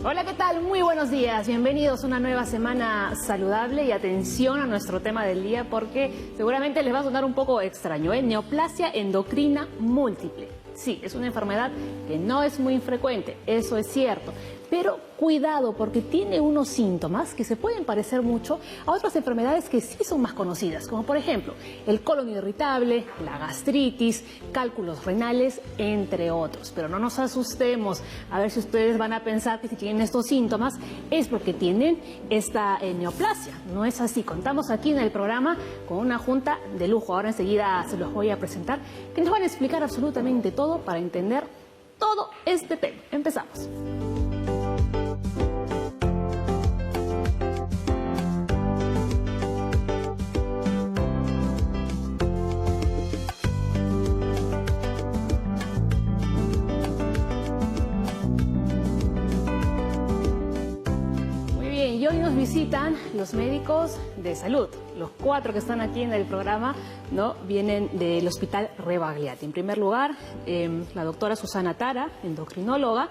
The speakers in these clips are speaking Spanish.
Hola, ¿qué tal? Muy buenos días. Bienvenidos a una nueva semana saludable y atención a nuestro tema del día porque seguramente les va a sonar un poco extraño, ¿eh? Neoplasia endocrina múltiple. Sí, es una enfermedad que no es muy frecuente, eso es cierto. Pero cuidado, porque tiene unos síntomas que se pueden parecer mucho a otras enfermedades que sí son más conocidas, como por ejemplo el colon irritable, la gastritis, cálculos renales, entre otros. Pero no nos asustemos, a ver si ustedes van a pensar que si tienen estos síntomas es porque tienen esta neoplasia. No es así. Contamos aquí en el programa con una junta de lujo. Ahora enseguida se los voy a presentar, que nos van a explicar absolutamente todo para entender todo este tema. Empezamos. Y hoy nos visitan los médicos de salud. Los 4 que están aquí en el programa, ¿no?, vienen del Hospital Rebagliati. En primer lugar, la doctora Susana Tara, endocrinóloga.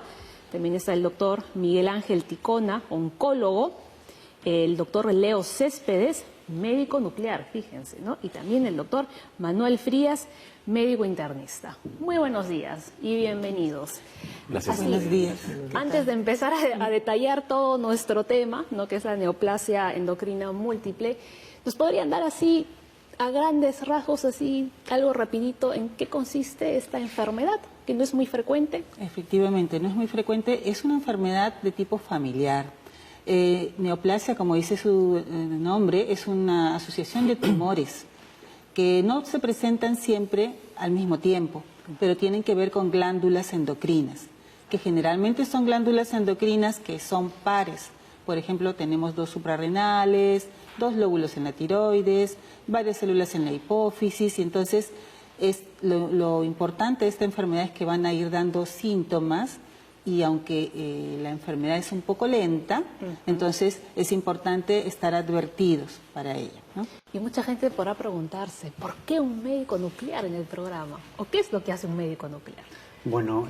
También está el doctor Miguel Ángel Ticona, oncólogo. El doctor Leo Céspedes, médico nuclear, fíjense, ¿no? Y también el doctor Manuel Frías, médico internista. Muy buenos días y bienvenidos. Gracias. Buenos días. Antes de empezar a detallar todo nuestro tema, ¿no?, que es la neoplasia endocrina múltiple, ¿nos podrían dar así, a grandes rasgos, así, algo rapidito, en qué consiste esta enfermedad, que no es muy frecuente? Efectivamente, no es muy frecuente, es una enfermedad de tipo familiar. Neoplasia, como dice su nombre, es una asociación de tumores que no se presentan siempre al mismo tiempo, pero tienen que ver con glándulas endocrinas, que generalmente son glándulas endocrinas que son pares. Por ejemplo, tenemos 2 suprarrenales, 2 lóbulos en la tiroides, varias células en la hipófisis, y entonces lo importante de esta enfermedad es que van a ir dando síntomas. Y aunque la enfermedad es un poco lenta, entonces es importante estar advertidos para ella, ¿no? Y mucha gente podrá preguntarse, ¿por qué un médico nuclear en el programa? ¿O qué es lo que hace un médico nuclear? Bueno,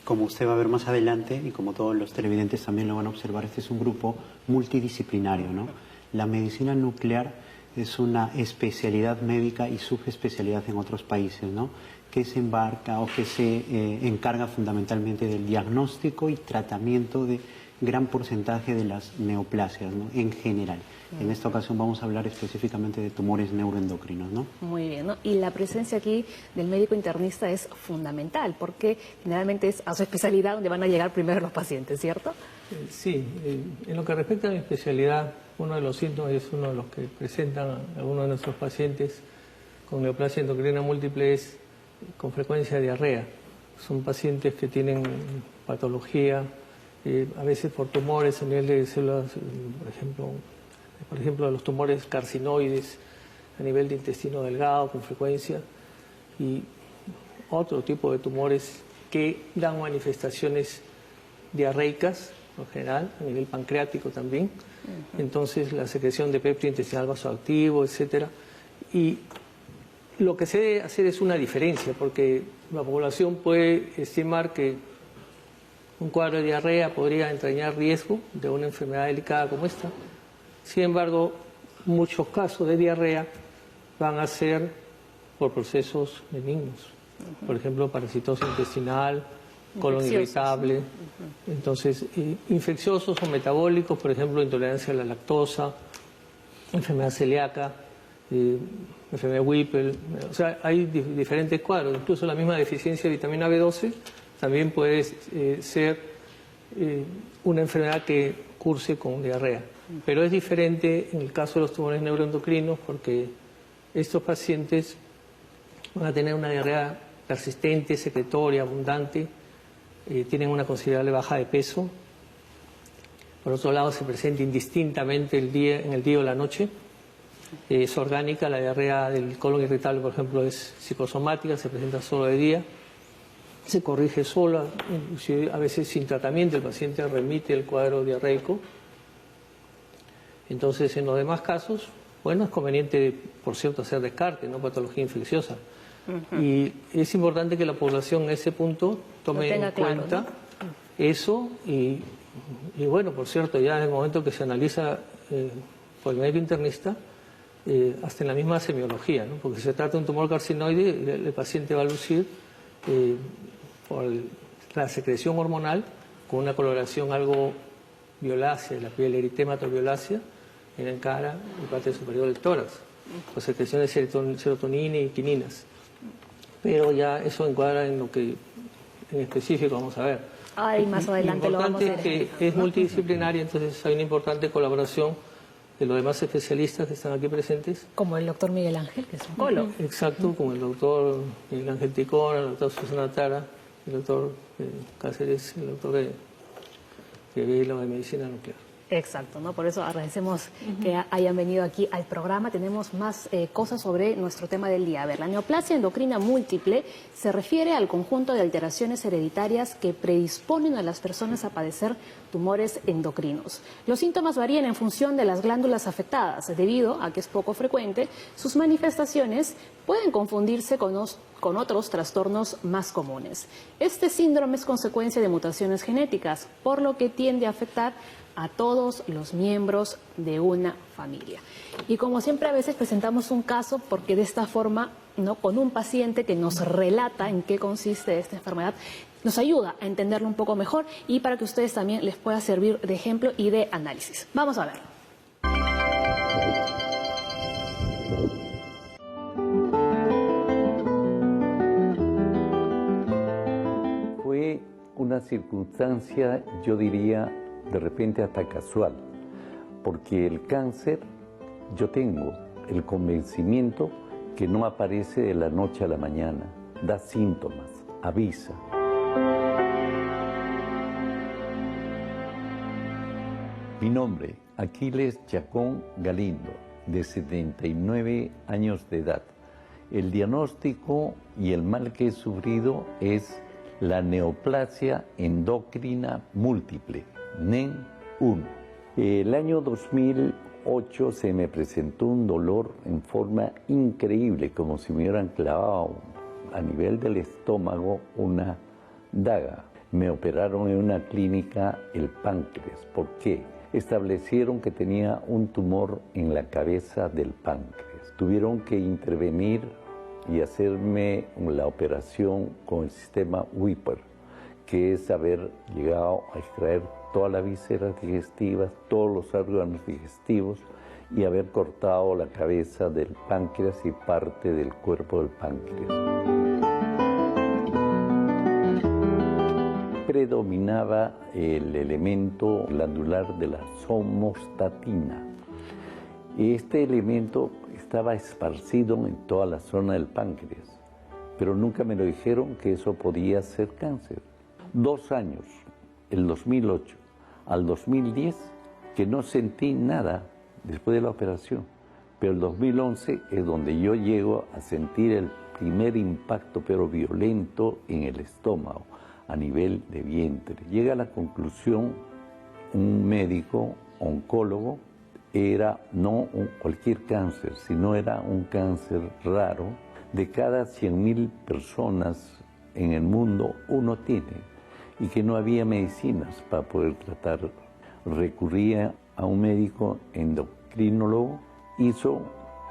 como usted va a ver más adelante y como todos los televidentes también lo van a observar, este es un grupo multidisciplinario, ¿no? La medicina nuclear es una especialidad médica y subespecialidad en otros países, ¿no?, que se embarca o que se encarga fundamentalmente del diagnóstico y tratamiento de gran porcentaje de las neoplasias, ¿no?, en general. En esta ocasión vamos a hablar específicamente de tumores neuroendocrinos, ¿no? Muy bien, ¿no? Y la presencia aquí del médico internista es fundamental, porque generalmente es a su especialidad donde van a llegar primero los pacientes, ¿cierto? Sí, en lo que respecta a mi especialidad, uno de los síntomas es uno de los que presentan algunos de nuestros pacientes con neoplasia endocrina múltiple es con frecuencia diarrea. Son pacientes que tienen patología, a veces por tumores a nivel de células, por ejemplo los tumores carcinoides a nivel de intestino delgado con frecuencia, y otro tipo de tumores que dan manifestaciones diarreicas, en general, a nivel pancreático también. Entonces la secreción de péptido intestinal vasoactivo, etcétera. Y lo que se debe hacer es una diferencia, porque la población puede estimar que un cuadro de diarrea podría entrañar riesgo de una enfermedad delicada como esta. Sin embargo, muchos casos de diarrea van a ser por procesos benignos. Por ejemplo, parasitosis intestinal, colon irritable. Entonces, infecciosos o metabólicos, por ejemplo, intolerancia a la lactosa, enfermedad celíaca, enfermedad de Whipple. O sea, hay diferentes cuadros. Incluso la misma deficiencia de vitamina B12 también puede ser una enfermedad que curse con diarrea. Pero es diferente en el caso de los tumores neuroendocrinos, porque estos pacientes van a tener una diarrea persistente, secretoria, abundante, tienen una considerable baja de peso. Por otro lado, se presenta indistintamente en el día o la noche. Es orgánica, la diarrea del colon irritable, por ejemplo, es psicosomática, se presenta solo de día, se corrige sola, inclusive a veces sin tratamiento, el paciente remite el cuadro diarreico. Entonces, en los demás casos, bueno, es conveniente, por cierto, hacer descarte, no patología infecciosa. Y es importante que la población en ese punto tome en cuenta eso y Y bueno, por cierto, ya en el momento que se analiza por el médico internista, hasta en la misma semiología, ¿no? Porque se trata de un tumor carcinoide, el paciente va a lucir por la secreción hormonal con una coloración algo violácea, la piel eritémato violácea en la cara y parte superior del tórax, con secreción de serotonina y quininas. Pero ya eso encuadra en lo que en específico vamos a ver. Más adelante lo vamos a ver. Lo importante es que es multidisciplinaria, entonces hay una importante colaboración de los demás especialistas que están aquí presentes. Como el doctor Miguel Ángel, que es oncólogo. Exacto, como el doctor Miguel Ángel Ticona, el doctor Susana Tara, el doctor Cáceres, el doctor que ve lo de medicina nuclear. Exacto, ¿no? Por eso agradecemos que hayan venido aquí al programa. Tenemos más cosas sobre nuestro tema del día. A ver, la neoplasia endocrina múltiple se refiere al conjunto de alteraciones hereditarias que predisponen a las personas a padecer tumores endocrinos. Los síntomas varían en función de las glándulas afectadas. Debido a que es poco frecuente, sus manifestaciones pueden confundirse con otros trastornos más comunes. Este síndrome es consecuencia de mutaciones genéticas, por lo que tiende a afectar a todos los miembros de una familia. Y como siempre a veces presentamos un caso porque de esta forma, ¿no?, con un paciente que nos relata en qué consiste esta enfermedad, nos ayuda a entenderlo un poco mejor y para que ustedes también les pueda servir de ejemplo y de análisis. Vamos a ver. Fue una circunstancia, yo diría, de repente hasta casual, porque el cáncer, yo tengo el convencimiento que no aparece de la noche a la mañana, da síntomas, avisa. Mi nombre, Aquiles Chacón Galindo, de 79 años de edad. El diagnóstico y el mal que he sufrido es la neoplasia endocrina múltiple, NEM1. El año 2008 se me presentó un dolor en forma increíble, como si me hubieran clavado a nivel del estómago una daga. Me operaron en una clínica el páncreas. ¿Por qué? Establecieron que tenía un tumor en la cabeza del páncreas. Tuvieron que intervenir y hacerme la operación con el sistema Whipper, que es haber llegado a extraer todas las vísceras digestivas, todos los órganos digestivos y haber cortado la cabeza del páncreas y parte del cuerpo del páncreas. Predominaba el elemento glandular de la somostatina. Este elemento estaba esparcido en toda la zona del páncreas, pero nunca me lo dijeron que eso podía ser cáncer. 2 años, el 2008 al 2010, que no sentí nada después de la operación, pero el 2011 es donde yo llego a sentir el primer impacto, pero violento, en el estómago, a nivel de vientre. Llega a la conclusión un médico oncólogo, era no cualquier cáncer, sino era un cáncer raro. De cada 100.000 personas en el mundo, uno tiene, y que no había medicinas para poder tratarlo. Recurría a un médico endocrinólogo, hizo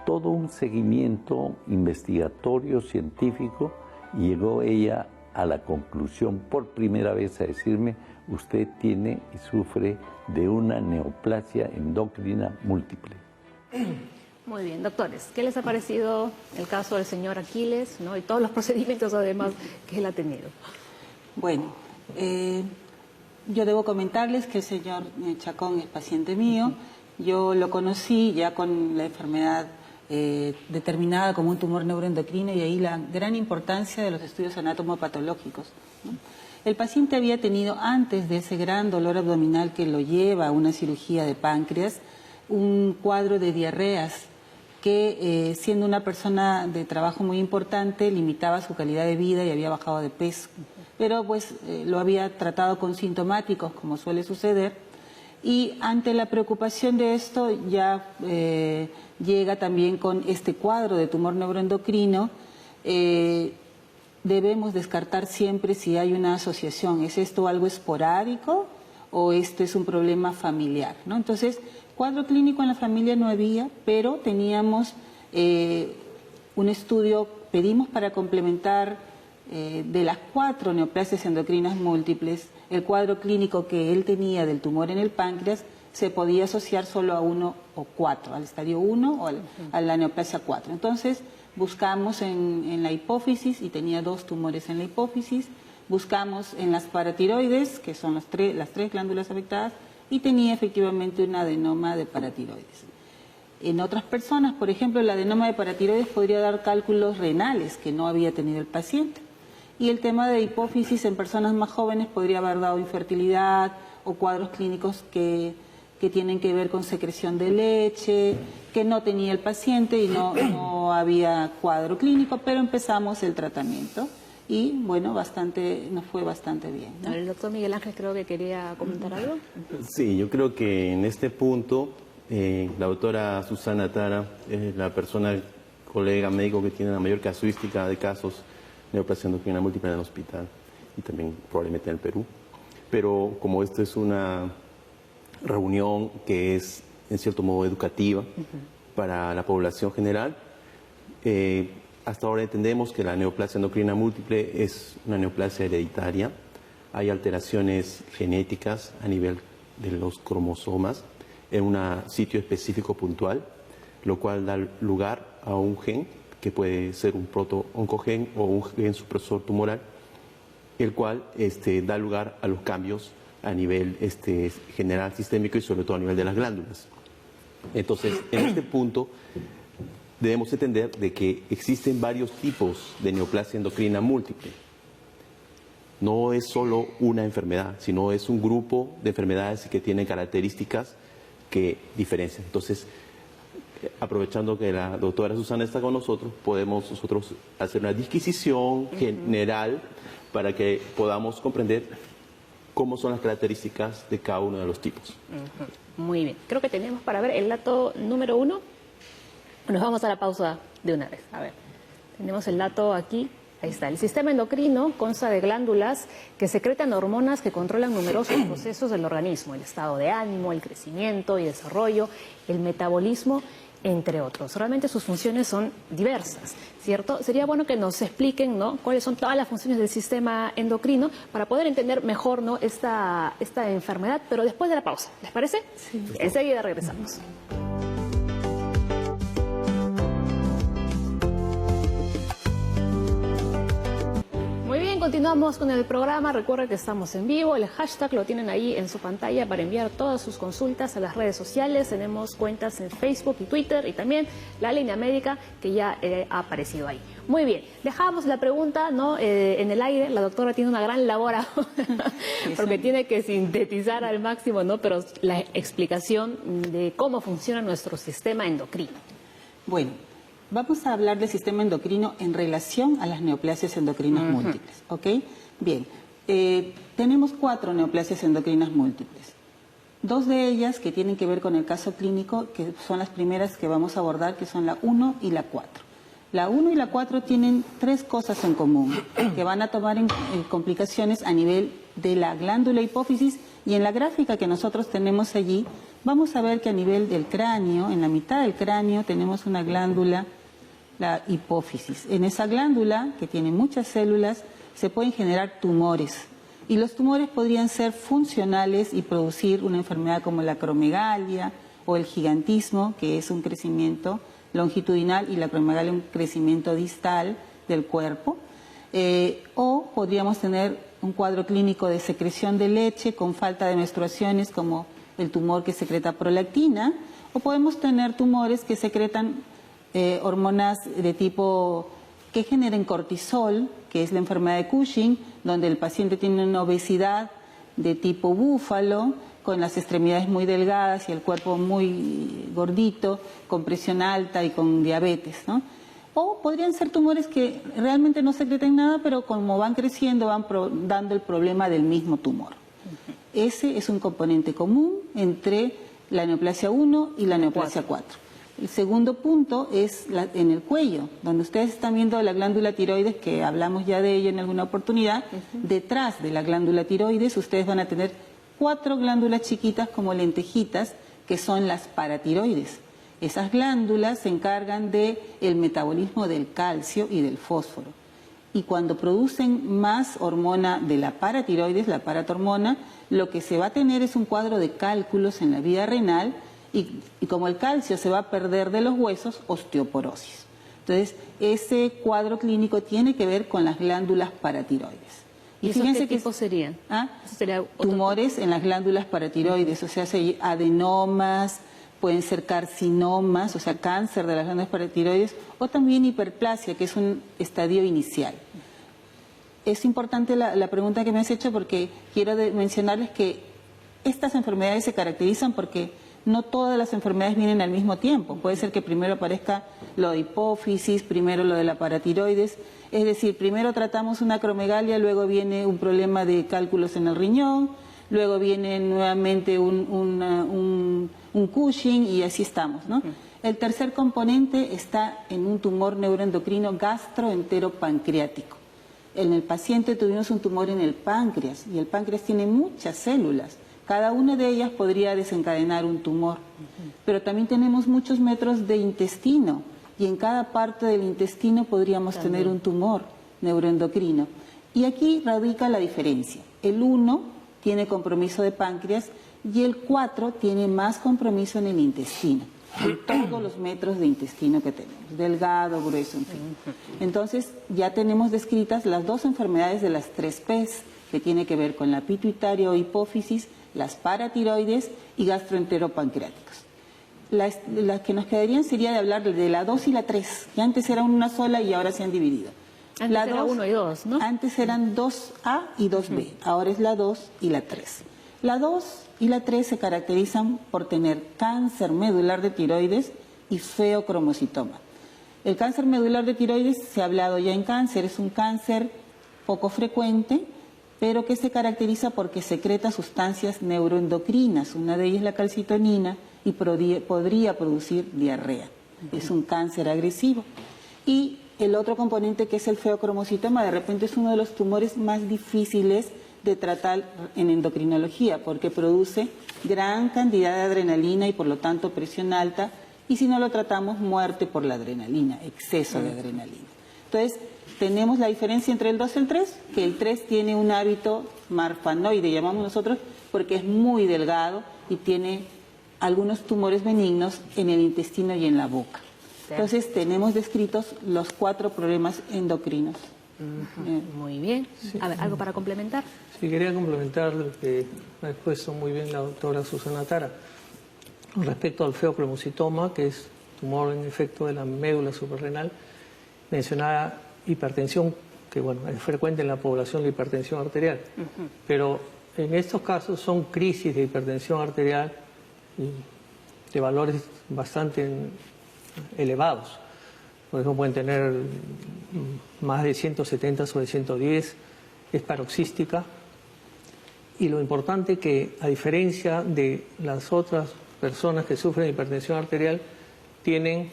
todo un seguimiento investigatorio, científico, y llegó ella a la conclusión por primera vez a decirme: usted tiene y sufre de una neoplasia endocrina múltiple. Muy bien, doctores, ¿qué les ha parecido el caso del señor Aquiles, ¿no?, y todos los procedimientos además que él ha tenido? Bueno, yo debo comentarles que el señor Chacón es paciente mío. Yo lo conocí ya con la enfermedad determinada como un tumor neuroendocrino, y ahí la gran importancia de los estudios anatomopatológicos, ¿no? El paciente había tenido, antes de ese gran dolor abdominal que lo lleva a una cirugía de páncreas, un cuadro de diarreas que, siendo una persona de trabajo muy importante, limitaba su calidad de vida y había bajado de peso. Pero pues lo había tratado con sintomáticos, como suele suceder, y ante la preocupación de esto ya llega también con este cuadro de tumor neuroendocrino. Debemos descartar siempre si hay una asociación. ¿Es esto algo esporádico o esto es un problema familiar, ¿no? Entonces, cuadro clínico en la familia no había, pero teníamos un estudio, pedimos para complementar de las 4 neoplasias endocrinas múltiples, el cuadro clínico que él tenía del tumor en el páncreas se podía asociar solo a 1 o 4, al estadio 1 o a la neoplasia 4. Entonces, buscamos en la hipófisis, y tenía 2 tumores en la hipófisis, buscamos en las paratiroides, que son las 3 glándulas afectadas, y tenía efectivamente un adenoma de paratiroides. En otras personas, por ejemplo, el adenoma de paratiroides podría dar cálculos renales que no había tenido el paciente. Y el tema de hipófisis en personas más jóvenes podría haber dado infertilidad o cuadros clínicos que tienen que ver con secreción de leche, que no tenía el paciente y no había cuadro clínico, pero empezamos el tratamiento. Y bueno, nos fue bastante bien, ¿no? El doctor Miguel Ángel creo que quería comentar algo. Sí, yo creo que en este punto la doctora Susana Tara es la persona, colega médico que tiene la mayor casuística de casos de neoplasia endocrina múltiple en el hospital y también probablemente en el Perú. Pero como esto es una reunión que es en cierto modo educativa para la población general, hasta ahora entendemos que la neoplasia endocrina múltiple es una neoplasia hereditaria. Hay alteraciones genéticas a nivel de los cromosomas en un sitio específico puntual, lo cual da lugar a un gen que puede ser un proto-oncogen o un gen supresor tumoral, el cual da lugar a los cambios a nivel general sistémico y sobre todo a nivel de las glándulas. Entonces, en este punto debemos entender de que existen varios tipos de neoplasia endocrina múltiple. No es solo una enfermedad, sino es un grupo de enfermedades que tienen características que diferencian. Entonces, aprovechando que la doctora Susana está con nosotros, podemos nosotros hacer una disquisición general para que podamos comprender cómo son las características de cada uno de los tipos. Muy bien. Creo que tenemos para ver el dato número 1. Nos vamos a la pausa de una vez. A ver, tenemos el dato aquí. Ahí está. El sistema endocrino consta de glándulas que secretan hormonas que controlan numerosos procesos del organismo, el estado de ánimo, el crecimiento y desarrollo, el metabolismo, entre otros. Realmente sus funciones son diversas, ¿cierto? Sería bueno que nos expliquen, ¿no?, cuáles son todas las funciones del sistema endocrino para poder entender mejor, ¿no?, esta enfermedad, pero después de la pausa. ¿Les parece? Sí. Enseguida regresamos. Muy bien, continuamos con el programa. Recuerden que estamos en vivo. El hashtag lo tienen ahí en su pantalla para enviar todas sus consultas a las redes sociales. Tenemos cuentas en Facebook y Twitter y también la línea médica que ya ha aparecido ahí. Muy bien, dejamos la pregunta, ¿no?, en el aire. La doctora tiene una gran labor porque tiene que sintetizar al máximo, ¿no?, pero la explicación de cómo funciona nuestro sistema endocrino. Bueno, vamos a hablar del sistema endocrino en relación a las neoplasias endocrinas múltiples, ¿ok? Bien, tenemos 4 neoplasias endocrinas múltiples. 2 de ellas que tienen que ver con el caso clínico, que son las primeras que vamos a abordar, que son la 1 y la 4. La 1 y la 4 tienen 3 cosas en común, que van a tomar en complicaciones a nivel de la glándula hipófisis, y en la gráfica que nosotros tenemos allí, vamos a ver que a nivel del cráneo, en la mitad del cráneo, tenemos una glándula, la hipófisis. En esa glándula, que tiene muchas células, se pueden generar tumores. Y los tumores podrían ser funcionales y producir una enfermedad como la acromegalia o el gigantismo, que es un crecimiento longitudinal, y la acromegalia un crecimiento distal del cuerpo. O podríamos tener un cuadro clínico de secreción de leche con falta de menstruaciones, como el tumor que secreta prolactina, o podemos tener tumores que secretan hormonas de tipo que generen cortisol, que es la enfermedad de Cushing, donde el paciente tiene una obesidad de tipo búfalo, con las extremidades muy delgadas y el cuerpo muy gordito, con presión alta y con diabetes, ¿no? O podrían ser tumores que realmente no secreten nada, pero como van creciendo van dando el problema del mismo tumor. Ese es un componente común entre la neoplasia 1 y la neoplasia 4. El segundo punto es en el cuello, donde ustedes están viendo la glándula tiroides, que hablamos ya de ella en alguna oportunidad. Detrás de la glándula tiroides ustedes van a tener 4 glándulas chiquitas como lentejitas, que son las paratiroides. Esas glándulas se encargan del metabolismo del calcio y del fósforo. Y cuando producen más hormona de la paratiroides, la paratormona, lo que se va a tener es un cuadro de cálculos en la vía renal y como el calcio se va a perder de los huesos, osteoporosis. Entonces, ese cuadro clínico tiene que ver con las glándulas paratiroides. ¿Y fíjense qué tipos serían? Tumores en las glándulas paratiroides, o sea, adenomas, pueden ser carcinomas, o sea, cáncer de las glándulas paratiroides, o también hiperplasia, que es un estadio inicial. Es importante la pregunta que me has hecho porque quiero mencionarles que estas enfermedades se caracterizan porque no todas las enfermedades vienen al mismo tiempo. Puede ser que primero aparezca lo de hipófisis, primero lo de la paratiroides. Es decir, primero tratamos una acromegalia, luego viene un problema de cálculos en el riñón, luego viene nuevamente un Cushing y así estamos, ¿no? El tercer componente está en un tumor neuroendocrino gastroenteropancreático. En el paciente tuvimos un tumor en el páncreas y el páncreas tiene muchas células. Cada una de ellas podría desencadenar un tumor. Pero también tenemos muchos metros de intestino y en cada parte del intestino podríamos tener un tumor neuroendocrino. Y aquí radica la diferencia. El 1 tiene compromiso de páncreas y el 4 tiene más compromiso en el intestino, en todos los metros de intestino que tenemos, delgado, grueso, en fin. Entonces ya tenemos descritas las 2 enfermedades de las 3 P's, que tiene que ver con la pituitaria o hipófisis, las paratiroides y gastroenteropancreáticos. Las que nos quedarían sería de hablar de la 2 y la 3, que antes eran una sola y ahora se han dividido. Antes la era 1 y 2, ¿no? Antes eran 2A y 2B, ahora es la 2 y la 3. La 2 y la 3 se caracterizan por tener cáncer medular de tiroides y feocromocitoma. El cáncer medular de tiroides, se ha hablado ya en cáncer, es un cáncer poco frecuente, pero que se caracteriza porque secreta sustancias neuroendocrinas, una de ellas la calcitonina, y podría producir diarrea. Es un cáncer agresivo. Y el otro componente, que es el feocromocitoma, de repente es uno de los tumores más difíciles de tratar en endocrinología, porque produce gran cantidad de adrenalina y por lo tanto presión alta, y si no lo tratamos, muerte por la adrenalina, exceso de adrenalina. Entonces, tenemos la diferencia entre el 2 y el 3, que el 3 tiene un hábito marfanoide, llamamos nosotros, porque es muy delgado y tiene algunos tumores benignos en el intestino y en la boca. Entonces, tenemos descritos los 4 problemas endocrinos. Muy bien. Sí. A ver, ¿algo para complementar? Sí, quería complementar lo que ha expuesto muy bien la doctora Susana Tara. Respecto al feocromocitoma, que es tumor en efecto de la médula suprarrenal, mencionaba hipertensión, que bueno, es frecuente en la población la hipertensión arterial, pero en estos casos son crisis de hipertensión arterial de valores bastante elevados. Por ejemplo, pueden tener más de 170 sobre 110, es paroxística. Y lo importante que, a diferencia de las otras personas que sufren hipertensión arterial, tienen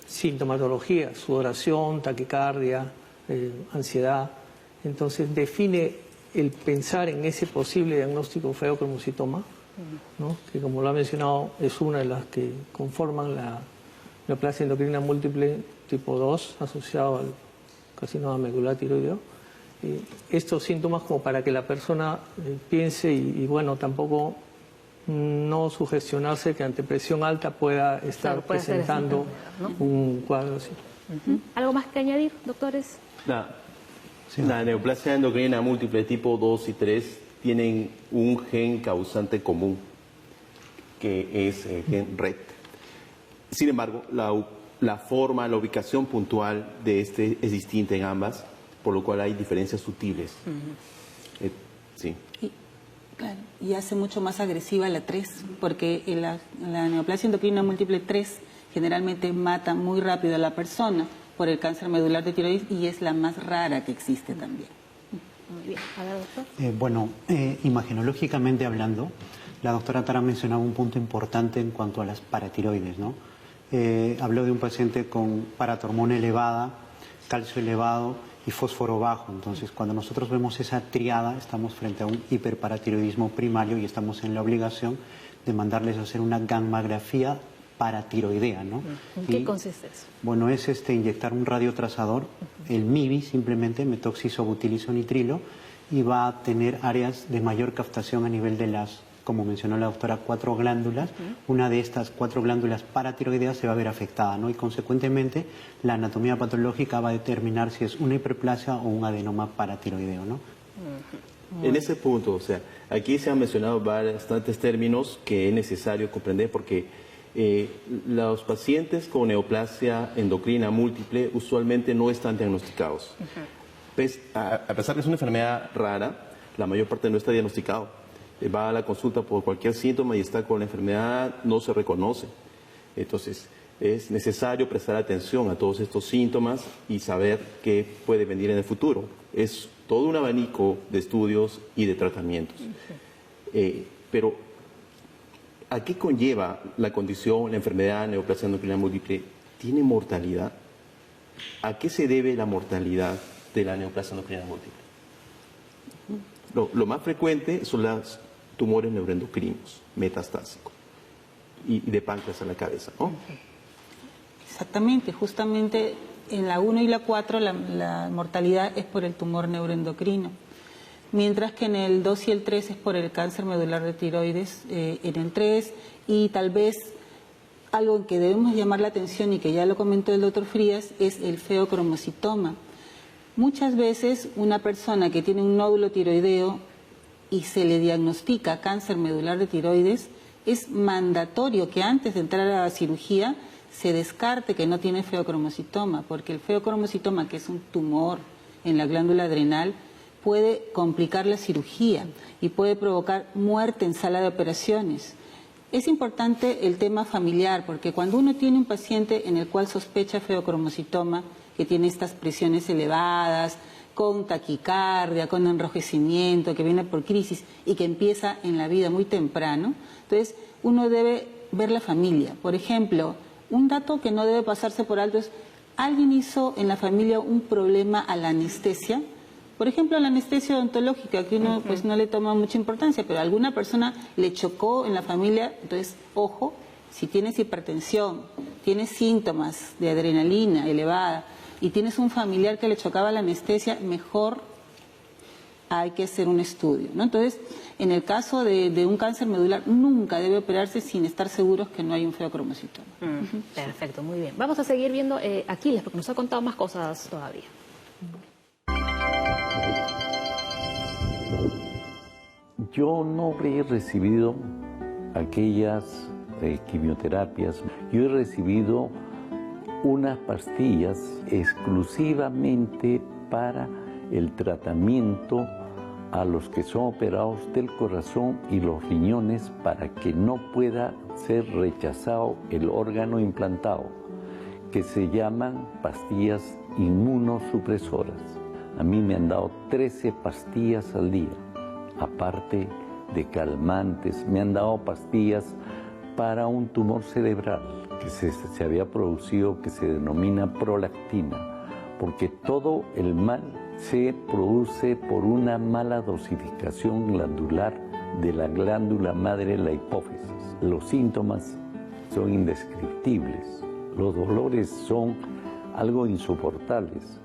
sintomatología, sudoración, taquicardia, ansiedad. Entonces define el pensar en ese posible diagnóstico feocromocitoma, ¿no? Que como lo ha mencionado es una de las que conforman la neoplasia endocrina múltiple tipo 2 asociado al carcinoma medular tiroideo. Estos síntomas como para que la persona piense y bueno, tampoco no sugestionarse que ante presión alta pueda estar presentando un cuadro así. ¿Algo más que añadir, doctores? La neoplasia endocrina múltiple tipo 2 y 3 tienen un gen causante común, que es el gen RET. Sin embargo, la forma, la ubicación puntual de este es distinta en ambas, por lo cual hay diferencias sutiles. Sí. Y hace mucho más agresiva la 3, porque la neoplasia endocrina múltiple 3 generalmente mata muy rápido a la persona por el cáncer medular de tiroides y es la más rara que existe también. Muy bien. A ver, doctor. Bueno, imagenológicamente hablando, la doctora Tara mencionaba un punto importante en cuanto a las paratiroides, ¿no? Habló de un paciente con paratormona elevada, calcio elevado y fósforo bajo. Entonces, cuando nosotros vemos esa triada, estamos frente a un hiperparatiroidismo primario y estamos en la obligación de mandarles a hacer una gammagrafía paratiroidea, ¿no? ¿En qué consiste eso? Bueno, es inyectar un radiotrazador, el MIBI simplemente, metoxisobutilisonitrilo, y va a tener áreas de mayor captación a nivel de las, como mencionó la doctora, 4 glándulas. Una de estas 4 glándulas paratiroideas se va a ver afectada, ¿no? Y consecuentemente la anatomía patológica va a determinar si es una hiperplasia o un adenoma paratiroideo, ¿no? En ese punto, o sea, aquí se han mencionado bastantes términos que es necesario comprender porque los pacientes con neoplasia endocrina múltiple usualmente no están diagnosticados. Pues, a pesar de que es una enfermedad rara, la mayor parte no está diagnosticado. Va a la consulta por cualquier síntoma y está con la enfermedad, no se reconoce. Entonces, es necesario prestar atención a todos estos síntomas y saber qué puede venir en el futuro. Es todo un abanico de estudios y de tratamientos. Pero, ¿a qué conlleva la condición, la enfermedad neoplasia endocrina múltiple? ¿Tiene mortalidad? ¿A qué se debe la mortalidad de la neoplasia endocrina múltiple? Lo más frecuente son los tumores neuroendocrinos metastásicos y de páncreas a la cabeza, ¿no? Exactamente, justamente en la 1 y la 4 la mortalidad es por el tumor neuroendocrino, mientras que en el 2 y el 3 es por el cáncer medular de tiroides, en el 3, y tal vez algo que debemos llamar la atención y que ya lo comentó el doctor Frías es el feocromocitoma. Muchas veces una persona que tiene un nódulo tiroideo y se le diagnostica cáncer medular de tiroides, es mandatorio que antes de entrar a la cirugía se descarte que no tiene feocromocitoma, porque el feocromocitoma, que es un tumor en la glándula adrenal, puede complicar la cirugía y puede provocar muerte en sala de operaciones. Es importante el tema familiar, porque cuando uno tiene un paciente en el cual sospecha feocromocitoma, que tiene estas presiones elevadas, con taquicardia, con enrojecimiento, que viene por crisis y que empieza en la vida muy temprano, entonces uno debe ver la familia. Por ejemplo, un dato que no debe pasarse por alto es, ¿alguien hizo en la familia un problema a la anestesia? Por ejemplo, la anestesia odontológica, que uno pues no le toma mucha importancia, pero alguna persona le chocó en la familia, entonces, ojo, si tienes hipertensión, tienes síntomas de adrenalina elevada y tienes un familiar que le chocaba la anestesia, mejor hay que hacer un estudio, ¿no? Entonces, en el caso de un cáncer medular, nunca debe operarse sin estar seguros que no hay un feocromocitoma. Perfecto, muy bien. Vamos a seguir viendo Aquiles, porque nos ha contado más cosas todavía. Yo no he recibido aquellas quimioterapias. Yo he recibido unas pastillas exclusivamente para el tratamiento a los que son operados del corazón y los riñones para que no pueda ser rechazado el órgano implantado, que se llaman pastillas inmunosupresoras. A mí me han dado 13 pastillas al día, aparte de calmantes. Me han dado pastillas para un tumor cerebral que se había producido, que se denomina prolactina, porque todo el mal se produce por una mala dosificación glandular de la glándula madre, la hipófisis. Los síntomas son indescriptibles, los dolores son algo insoportables,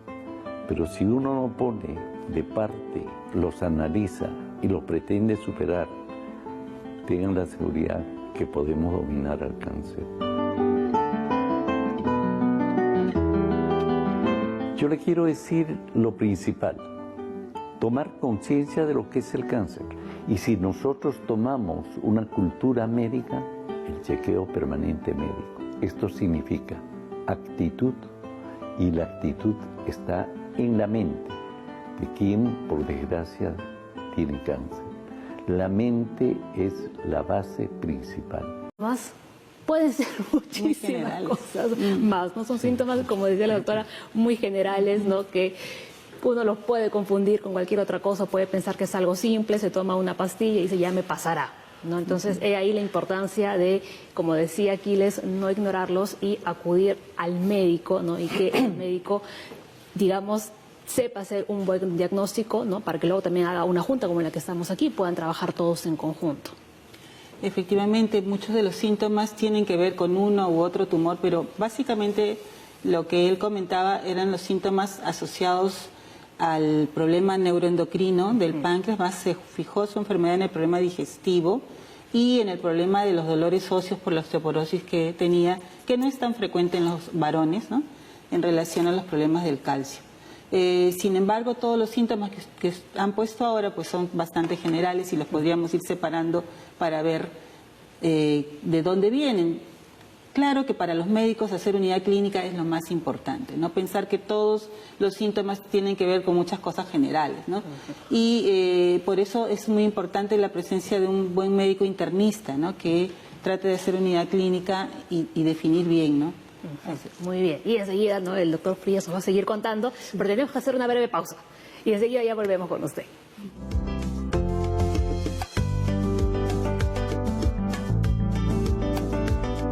pero si uno no pone de parte, los analiza y los pretende superar, tengan la seguridad que podemos dominar al cáncer. Yo le quiero decir lo principal, tomar conciencia de lo que es el cáncer. Y si nosotros tomamos una cultura médica, el chequeo permanente médico. Esto significa actitud, y la actitud está en la mente de quien, por desgracia, tiene cáncer. La mente es la base principal. Más pueden ser muchísimas cosas más, ¿no? Son síntomas, como decía la doctora, muy generales, ¿no? Que uno los puede confundir con cualquier otra cosa, puede pensar que es algo simple, se toma una pastilla y dice ya me pasará, ¿no? Entonces, ahí la importancia de, como decía Aquiles, no ignorarlos y acudir al médico, ¿no? Y que el médico, digamos, sepa hacer un buen diagnóstico, ¿no? Para que luego también haga una junta como la que estamos aquí, puedan trabajar todos en conjunto. Efectivamente, muchos de los síntomas tienen que ver con uno u otro tumor, pero básicamente lo que él comentaba eran los síntomas asociados al problema neuroendocrino del páncreas, más se fijó su enfermedad en el problema digestivo y en el problema de los dolores óseos por la osteoporosis que tenía, que no es tan frecuente en los varones, ¿no? En relación a los problemas del calcio. Sin embargo, todos los síntomas que han puesto ahora pues son bastante generales y los podríamos ir separando para ver de dónde vienen. Claro que para los médicos hacer unidad clínica es lo más importante, no pensar que todos los síntomas tienen que ver con muchas cosas generales, ¿no? Y por eso es muy importante la presencia de un buen médico internista, ¿no? Que trate de hacer unidad clínica y definir bien, ¿no? Muy bien, y enseguida, ¿no? El doctor Frías nos va a seguir contando, pero tenemos que hacer una breve pausa y enseguida ya volvemos con usted.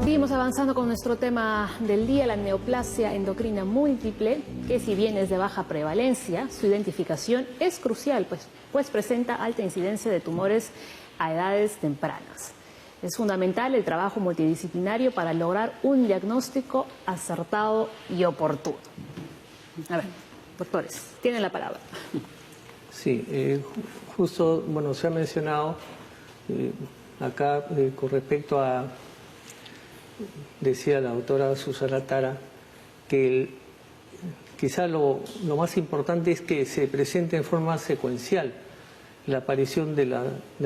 Seguimos avanzando con nuestro tema del día, la neoplasia endocrina múltiple, que si bien es de baja prevalencia, su identificación es crucial, pues presenta alta incidencia de tumores a edades tempranas. Es fundamental el trabajo multidisciplinario para lograr un diagnóstico acertado y oportuno. A ver, doctores, tienen la palabra. Sí, justo, bueno, se ha mencionado acá con respecto a, decía la doctora Susana Tara, que quizá lo más importante es que se presente en forma secuencial la aparición de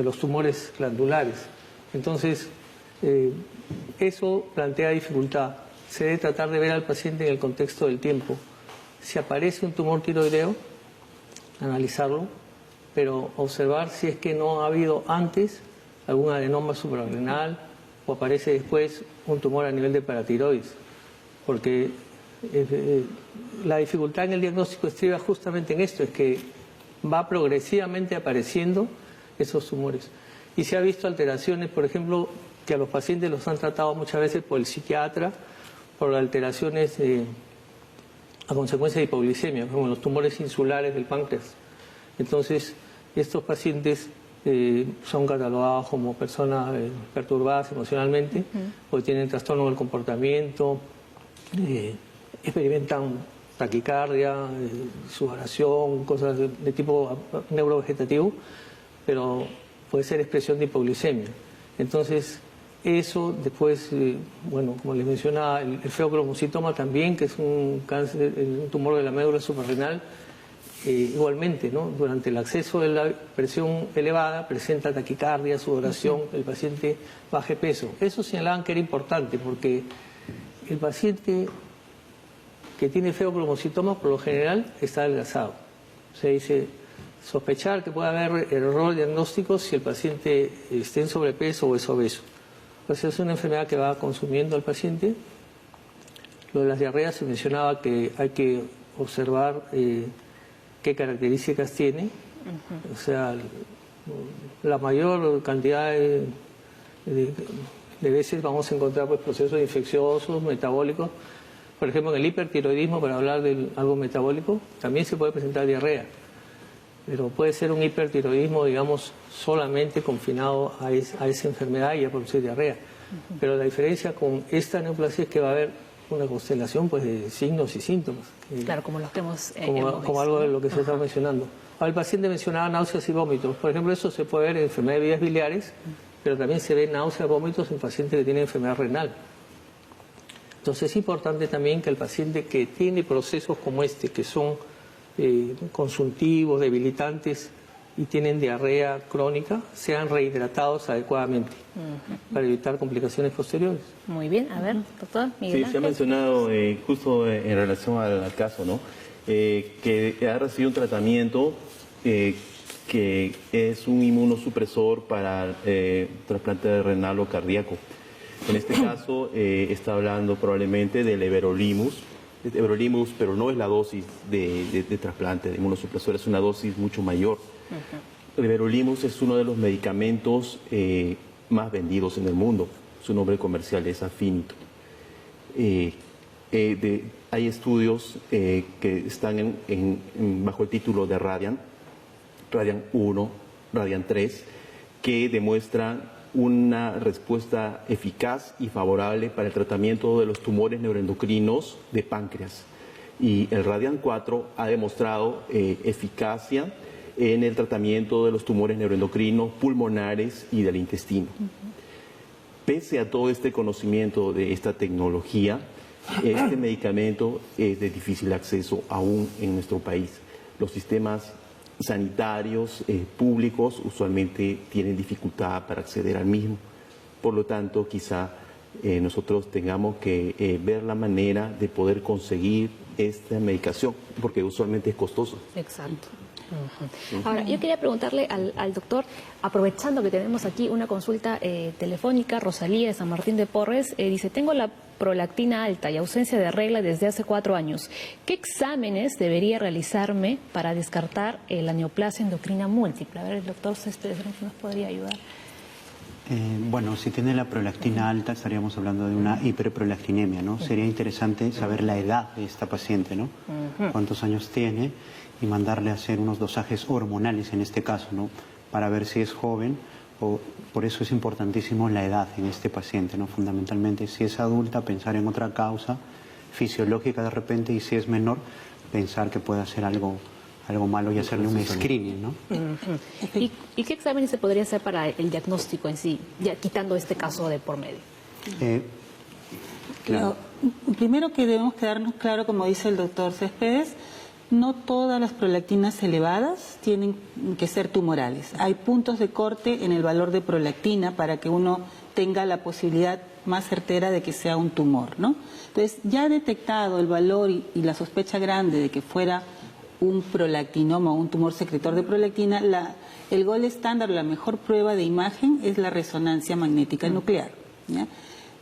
los tumores glandulares. Entonces, eso plantea dificultad. Se debe tratar de ver al paciente en el contexto del tiempo. Si aparece un tumor tiroideo, analizarlo, pero observar si es que no ha habido antes algún adenoma suprarrenal o aparece después un tumor a nivel de paratiroides. Porque la dificultad en el diagnóstico estriba justamente en esto, es que va progresivamente apareciendo esos tumores. Y se ha visto alteraciones, por ejemplo, que a los pacientes los han tratado muchas veces por el psiquiatra, por alteraciones a consecuencia de hipoglicemia, como los tumores insulares del páncreas. Entonces, estos pacientes son catalogados como personas perturbadas emocionalmente, porque tienen trastorno del comportamiento, experimentan taquicardia, sudoración, cosas de tipo neurovegetativo, pero puede ser expresión de hipoglicemia. Entonces, eso después, bueno, como les mencionaba, el feocromocitoma también, que es un cáncer, un tumor de la médula suprarrenal, igualmente, ¿no? Durante el acceso de la presión elevada presenta taquicardia, sudoración, el paciente baja peso. Eso señalaban que era importante porque el paciente que tiene feocromocitoma por lo general está adelgazado. Se dice sospechar que puede haber error diagnóstico si el paciente esté en sobrepeso o es obeso. Pues es una enfermedad que va consumiendo al paciente. Lo de las diarreas se mencionaba que hay que observar qué características tiene. O sea, la mayor cantidad de veces vamos a encontrar pues, procesos infecciosos, metabólicos. Por ejemplo, en el hipertiroidismo, para hablar de algo metabólico, también se puede presentar diarrea. Pero puede ser un hipertiroidismo, digamos, solamente confinado a esa enfermedad y a producir diarrea. Pero la diferencia con esta neoplasia es que va a haber una constelación pues, de signos y síntomas. Claro, como los que hemos como algo de lo que se está mencionando. El paciente mencionaba náuseas y vómitos. Por ejemplo, eso se puede ver en enfermedad de vías biliares, pero también se ve náuseas y vómitos en pacientes que tienen enfermedad renal. Entonces es importante también que el paciente que tiene procesos como este, que son consuntivos, debilitantes y tienen diarrea crónica, sean rehidratados adecuadamente para evitar complicaciones posteriores. Muy bien, a ver, doctor Miguel. Sí, se ha mencionado justo en relación al caso, ¿no? Que ha recibido un tratamiento que es un inmunosupresor para trasplante renal o cardíaco. En este caso está hablando probablemente del everolimus, pero no es la dosis de trasplante de inmunosupresor, es una dosis mucho mayor. El everolimus es uno de los medicamentos más vendidos en el mundo. Su nombre comercial es Affinito. hay estudios que están bajo el título de Radiant 1, Radiant 3, que demuestran una respuesta eficaz y favorable para el tratamiento de los tumores neuroendocrinos de páncreas. Y el Radiant 4 ha demostrado eficacia en el tratamiento de los tumores neuroendocrinos pulmonares y del intestino. Pese a todo este conocimiento de esta tecnología, este medicamento es de difícil acceso aún en nuestro país. Los sistemas sanitarios públicos usualmente tienen dificultad para acceder al mismo. Por lo tanto, quizá nosotros tengamos que ver la manera de poder conseguir esta medicación, porque usualmente es costoso. Exacto. Ahora, yo quería preguntarle al doctor, aprovechando que tenemos aquí una consulta telefónica, Rosalía de San Martín de Porres, dice, tengo la prolactina alta y ausencia de regla desde hace 4 años. ¿Qué exámenes debería realizarme para descartar la neoplasia endocrina múltiple? A ver, el doctor Céspedes nos podría ayudar. Bueno, si tiene la prolactina alta estaríamos hablando de una hiperprolactinemia, ¿no? Sería interesante saber la edad de esta paciente, ¿no? Cuántos años tiene y mandarle a hacer unos dosajes hormonales en este caso, ¿no? Para ver si es joven o por eso es importantísimo la edad en este paciente, ¿no? Fundamentalmente, si es adulta, pensar en otra causa fisiológica de repente, y si es menor, pensar que puede hacer algo malo y hacerle un screening, ¿no? ¿Y qué exámenes se podría hacer para el diagnóstico en sí, ya quitando este caso de por medio? Claro. Primero que debemos quedarnos claro, como dice el doctor Céspedes, no todas las prolactinas elevadas tienen que ser tumorales. Hay puntos de corte en el valor de prolactina para que uno tenga la posibilidad más certera de que sea un tumor, ¿no? Entonces, ya detectado el valor y la sospecha grande de que fuera un prolactinoma o un tumor secretor de prolactina, el gold estándar, la mejor prueba de imagen es la resonancia magnética nuclear, ¿ya?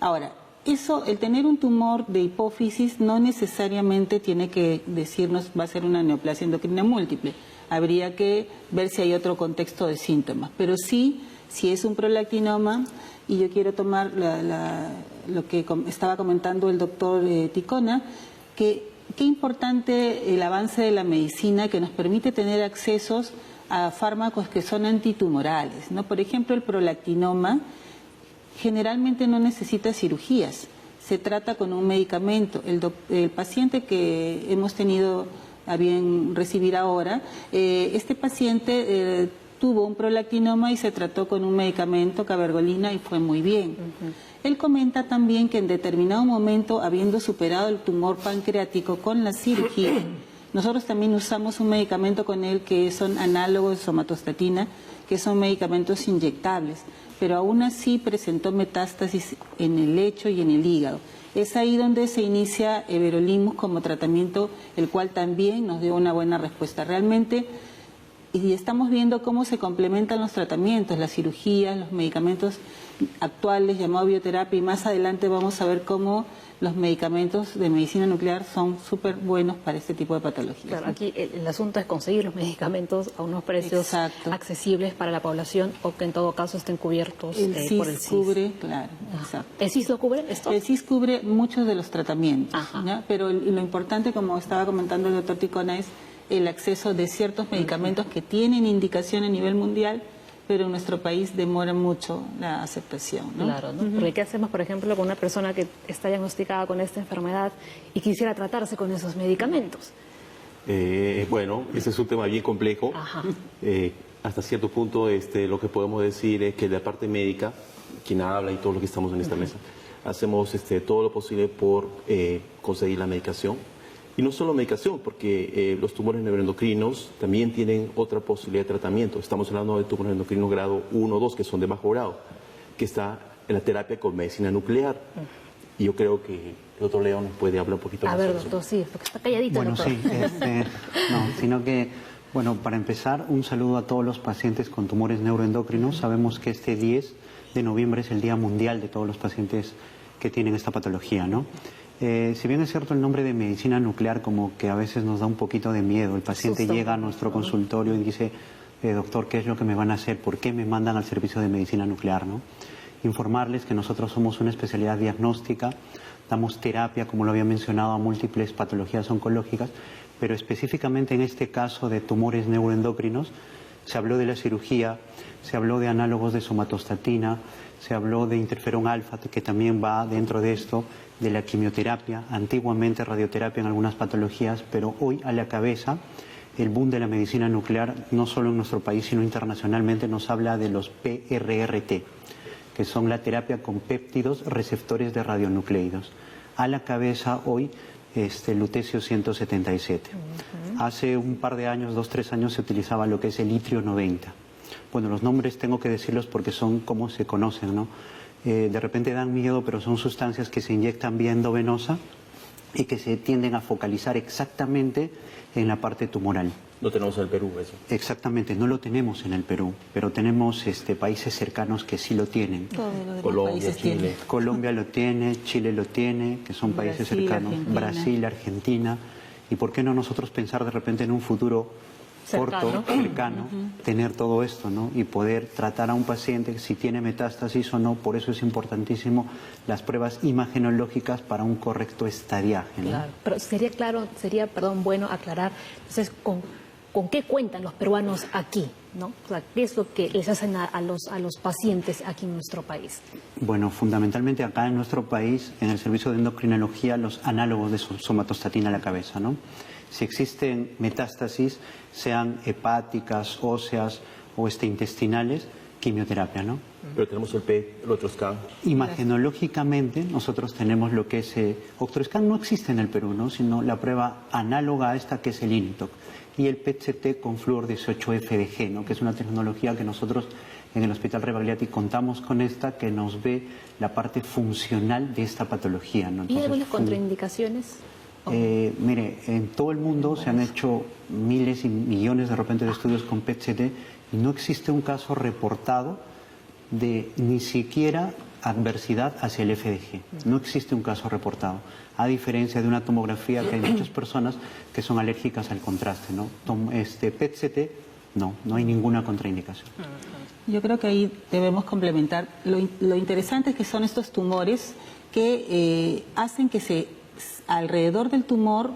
Ahora, el tener un tumor de hipófisis no necesariamente tiene que decirnos va a ser una neoplasia endocrina múltiple. Habría que ver si hay otro contexto de síntomas. Pero sí, si es un prolactinoma, y yo quiero tomar lo que estaba comentando el doctor Ticona, qué importante el avance de la medicina que nos permite tener accesos a fármacos que son antitumorales, ¿no? Por ejemplo, el prolactinoma generalmente no necesita cirugías, se trata con un medicamento. El paciente que hemos tenido a bien recibir ahora, este paciente tuvo un prolactinoma y se trató con un medicamento, cabergolina, y fue muy bien. Él comenta también que en determinado momento, habiendo superado el tumor pancreático con la cirugía, nosotros también usamos un medicamento con él que son análogos de somatostatina, que son medicamentos inyectables, pero aún así presentó metástasis en el lecho y en el hígado. Es ahí donde se inicia everolimus como tratamiento, el cual también nos dio una buena respuesta. Realmente, y estamos viendo cómo se complementan los tratamientos, las cirugías, los medicamentos actuales llamados bioterapia, y más adelante vamos a ver cómo los medicamentos de medicina nuclear son súper buenos para este tipo de patologías. Claro, aquí el asunto es conseguir los medicamentos a unos precios accesibles para la población, o que en todo caso estén cubiertos por el CIS. Cubre, claro, exacto. ¿El CIS lo cubre esto? El CIS cubre muchos de los tratamientos, ¿ya? Pero lo importante, como estaba comentando el doctor Ticona, es el acceso de ciertos medicamentos que tienen indicación a nivel mundial, pero en nuestro país demora mucho la aceptación, ¿no? Claro, ¿no? Porque ¿qué hacemos, por ejemplo, con una persona que está diagnosticada con esta enfermedad y quisiera tratarse con esos medicamentos? Bueno, ese es un tema bien complejo. Hasta cierto punto lo que podemos decir es que de la parte médica, quien habla y todos los que estamos en esta mesa, hacemos todo lo posible por conseguir la medicación. Y no solo medicación, porque los tumores neuroendocrinos también tienen otra posibilidad de tratamiento. Estamos hablando de tumores endocrinos grado 1 o 2, que son de bajo grado, que está en la terapia con medicina nuclear. Y yo creo que el doctor León puede hablar un poquito más. A ver, doctor, sí, porque está calladito. Bueno, doctor. sí, no, sino que, bueno, para empezar, un saludo a todos los pacientes con tumores neuroendocrinos. Sabemos que este 10 de noviembre es el Día Mundial de todos los pacientes que tienen esta patología, ¿no? Si bien es cierto, el nombre de medicina nuclear como que a veces nos da un poquito de miedo. El paciente llega a nuestro consultorio y dice, doctor, ¿qué es lo que me van a hacer? ¿Por qué me mandan al servicio de medicina nuclear, no? informarles que nosotros somos una especialidad diagnóstica, damos terapia, como lo había mencionado, a múltiples patologías oncológicas, pero específicamente en este caso de tumores neuroendocrinos, se habló de la cirugía, se habló de análogos de somatostatina, se habló de interferón alfa, que también va dentro de esto, de la quimioterapia, antiguamente radioterapia en algunas patologías, pero hoy a la cabeza el boom de la medicina nuclear, no solo en nuestro país, sino internacionalmente, nos habla de los PRRT, que son la terapia con péptidos receptores de radionucleidos. A la cabeza hoy lutecio 177. Hace un par de años, 2-3 años, se utilizaba lo que es el itrio 90. Bueno, los nombres tengo que decirlos porque son como se conocen, ¿no? De repente dan miedo, pero son sustancias que se inyectan vía endovenosa y que se tienden a focalizar exactamente en la parte tumoral. No tenemos en el Perú eso. Exactamente, no lo tenemos en el Perú, pero tenemos países cercanos que sí lo tienen. Colombia, Chile. Colombia lo tiene, Chile lo tiene, que son países cercanos. Brasil, Argentina. ¿Y por qué no nosotros pensar de repente en un futuro corto, cercano, tener todo esto, ¿no? Y poder tratar a un paciente si tiene metástasis o no? Por eso es importantísimo las pruebas imagenológicas para un correcto estadiaje, ¿no? Claro, pero sería bueno aclarar, entonces, ¿con qué cuentan los peruanos aquí, ¿no? O sea, ¿qué es lo que les hacen a los pacientes aquí en nuestro país? Bueno, fundamentalmente acá en nuestro país, en el servicio de endocrinología, los análogos de somatostatina a la cabeza, ¿no? Si existen metástasis, sean hepáticas, óseas o intestinales, quimioterapia, ¿no? Pero tenemos el PET, el otro scan. Imagenológicamente, nosotros tenemos lo que es... Octroscan no existe en el Perú, ¿no? Sino la prueba análoga a esta que es el INTOC. Y el PET-CT con flúor 18FDG, ¿no? Que es una tecnología que nosotros en el Hospital Rebagliati contamos con esta, que nos ve la parte funcional de esta patología, ¿no? Entonces, ¿y algunas contraindicaciones? Mire, en todo el mundo se han hecho miles y millones de repente de estudios con PET-CT y no existe un caso reportado de ni siquiera adversidad hacia el FDG. No existe un caso reportado, a diferencia de una tomografía que hay muchas personas que son alérgicas al contraste, ¿no? PET-CT, no hay ninguna contraindicación. Yo creo que ahí debemos complementar. Lo interesante es que son estos tumores que hacen que alrededor del tumor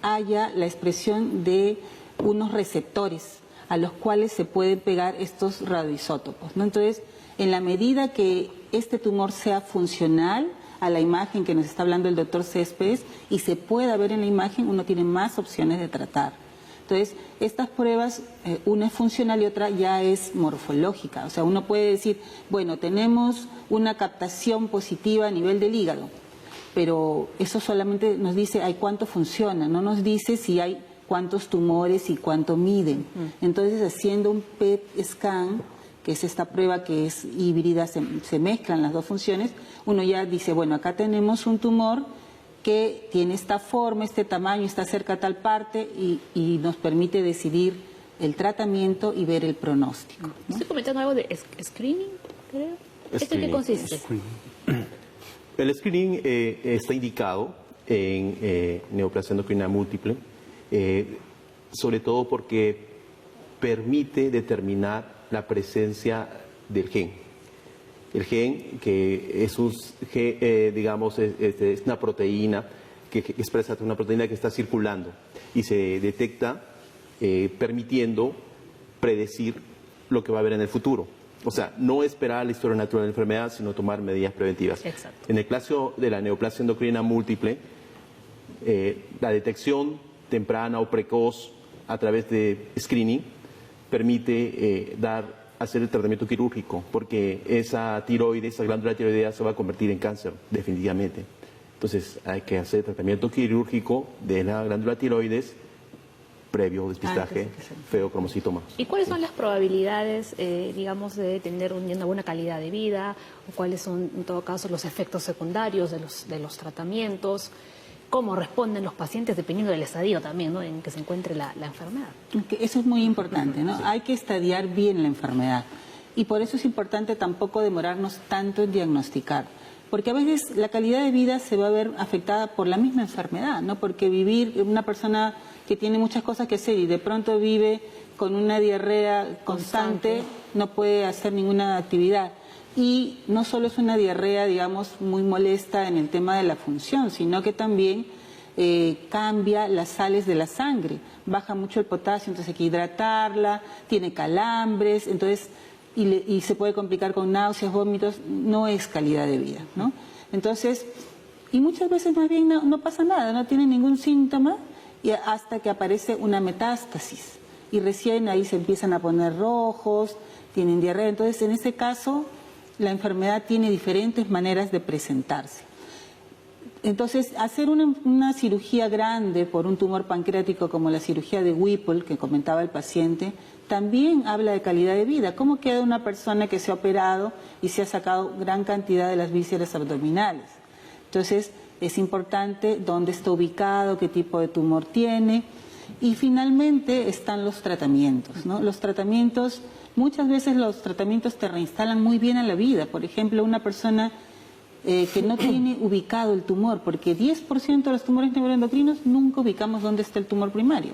haya la expresión de unos receptores a los cuales se pueden pegar estos radioisótopos, ¿no? Entonces, en la medida que este tumor sea funcional a la imagen que nos está hablando el doctor Céspedes y se pueda ver en la imagen, uno tiene más opciones de tratar. Entonces, estas pruebas, una es funcional y otra ya es morfológica. O sea, uno puede decir, bueno, tenemos una captación positiva a nivel del hígado, pero eso solamente nos dice cuánto funciona, no nos dice si hay cuántos tumores y cuánto miden. Entonces, haciendo un PET scan, que es esta prueba que es híbrida, se mezclan las dos funciones, uno ya dice, bueno, acá tenemos un tumor que tiene esta forma, este tamaño, está cerca a tal parte y nos permite decidir el tratamiento y ver el pronóstico, ¿no? Estoy comentando algo de screening, creo. ¿Esto en qué consiste? El screening está indicado en neoplasia endocrina múltiple, sobre todo porque permite determinar la presencia del gen. El gen, que es es una proteína que expresa una proteína que está circulando y se detecta permitiendo predecir lo que va a haber en el futuro. O sea, no esperar la historia natural de la enfermedad, sino tomar medidas preventivas. Exacto. En el caso de la neoplasia endocrina múltiple, la detección temprana o precoz a través de screening permite hacer el tratamiento quirúrgico, porque esa glándula tiroidea se va a convertir en cáncer, definitivamente. Entonces hay que hacer tratamiento quirúrgico de la glándula tiroides previo despistaje feocromocitoma. ¿Y cuáles son las probabilidades, digamos, de tener una buena calidad de vida? ¿O cuáles son, en todo caso, los efectos secundarios de los tratamientos? ¿Cómo responden los pacientes dependiendo del estadio también, ¿no?, en que se encuentre la enfermedad? Eso es muy importante, ¿no? Sí. Hay que estadiar bien la enfermedad. Y por eso es importante tampoco demorarnos tanto en diagnosticar. Porque a veces la calidad de vida se va a ver afectada por la misma enfermedad, ¿no? Porque una persona que tiene muchas cosas que hacer y de pronto vive con una diarrea constante no puede hacer ninguna actividad. Y no solo es una diarrea, digamos, muy molesta en el tema de la función, sino que también cambia las sales de la sangre, baja mucho el potasio, entonces hay que hidratarla, tiene calambres, entonces y se puede complicar con náuseas, vómitos, no es calidad de vida, ¿no? Entonces, y muchas veces más bien no pasa nada, no tiene ningún síntoma y hasta que aparece una metástasis y recién ahí se empiezan a poner rojos, tienen diarrea, entonces en ese caso la enfermedad tiene diferentes maneras de presentarse. Entonces, hacer una cirugía grande por un tumor pancreático como la cirugía de Whipple, que comentaba el paciente, también habla de calidad de vida. ¿Cómo queda una persona que se ha operado y se ha sacado gran cantidad de las vísceras abdominales? Entonces, es importante dónde está ubicado, qué tipo de tumor tiene. Y finalmente están los tratamientos, ¿no? Los tratamientos, muchas veces los tratamientos te reinstalan muy bien a la vida. Por ejemplo, una persona que no tiene ubicado el tumor, porque 10% de los tumores neuroendocrinos nunca ubicamos dónde está el tumor primario.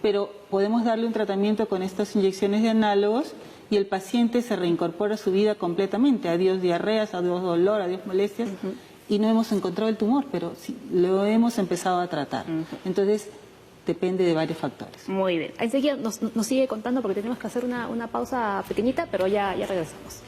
Pero podemos darle un tratamiento con estas inyecciones de análogos y el paciente se reincorpora a su vida completamente. Adiós diarreas, adiós dolor, adiós molestias. Y no hemos encontrado el tumor, pero sí, lo hemos empezado a tratar. Entonces, depende de varios factores. Muy bien. Enseguida nos sigue contando porque tenemos que hacer una pausa pequeñita, pero ya regresamos.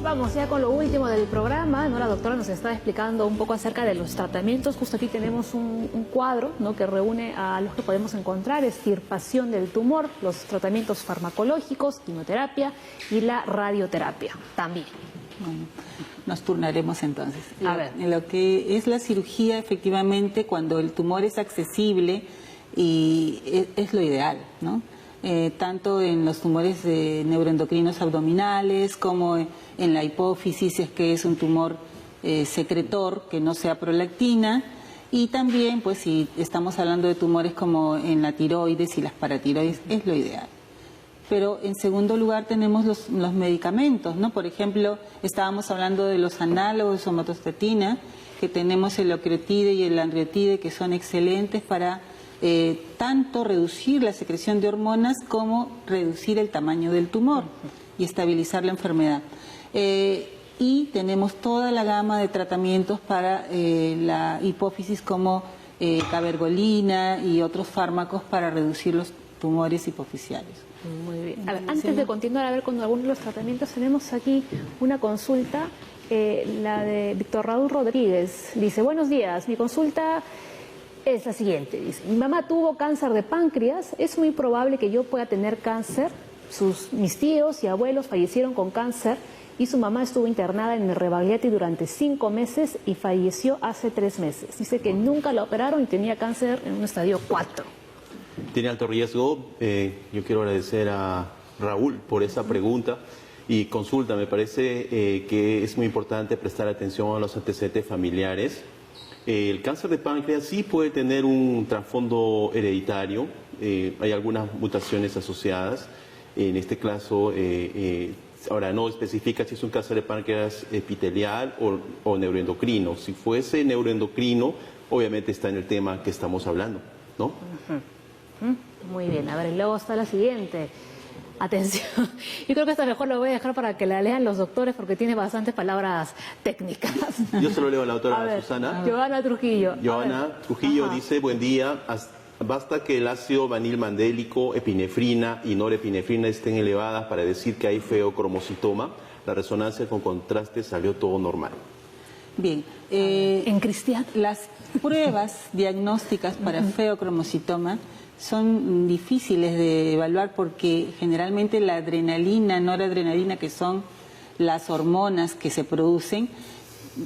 Vamos ya con lo último del programa, ¿no? La doctora nos está explicando un poco acerca de los tratamientos. Justo aquí tenemos un cuadro, ¿no?, que reúne a los que podemos encontrar: extirpación del tumor, los tratamientos farmacológicos, quimioterapia y la radioterapia también. Bueno, nos turnaremos entonces. A ver. En lo que es la cirugía, efectivamente, cuando el tumor es accesible y es lo ideal, ¿no? Tanto en los tumores neuroendocrinos abdominales como en la hipófisis, si es que es un tumor secretor que no sea prolactina, y también pues si estamos hablando de tumores como en la tiroides y las paratiroides, es lo ideal. Pero en segundo lugar tenemos los medicamentos, ¿no? Por ejemplo, estábamos hablando de los análogos de somatostatina, que tenemos el ocretide y el lanreotide, que son excelentes para tanto reducir la secreción de hormonas como reducir el tamaño del tumor y estabilizar la enfermedad. Y tenemos toda la gama de tratamientos para la hipófisis como cabergolina y otros fármacos para reducir los tumores hipofisiales. Muy bien. A ver, antes de continuar a ver con algunos de los tratamientos, tenemos aquí una consulta, la de Víctor Raúl Rodríguez. Dice: buenos días, mi consulta es la siguiente. Dice: mi mamá tuvo cáncer de páncreas, es muy probable que yo pueda tener cáncer. Mis tíos y abuelos fallecieron con cáncer y su mamá estuvo internada en el Rebagliati durante 5 meses y falleció hace 3 meses. Dice que nunca la operaron y tenía cáncer en un estadio 4. Tiene alto riesgo. Yo quiero agradecer a Raúl por esa pregunta y consulta. Me parece que es muy importante prestar atención a los antecedentes familiares. El cáncer de páncreas sí puede tener un trasfondo hereditario. Hay algunas mutaciones asociadas. En este caso, ahora no especifica si es un cáncer de páncreas epitelial o neuroendocrino. Si fuese neuroendocrino, obviamente está en el tema que estamos hablando, ¿no? Muy bien. A ver, y luego está la siguiente. Atención, yo creo que esta mejor lo voy a dejar para que la lean los doctores porque tiene bastantes palabras técnicas. Yo se lo leo a la doctora A ver, Susana. Joana Trujillo. Joana Trujillo dice: buen día, basta que el ácido vanilmandélico, epinefrina y norepinefrina estén elevadas para decir que hay feocromocitoma. La resonancia con contraste salió todo normal. Bien, en Cristian, las pruebas diagnósticas para feocromocitoma son difíciles de evaluar porque generalmente la adrenalina, noradrenalina, que son las hormonas que se producen,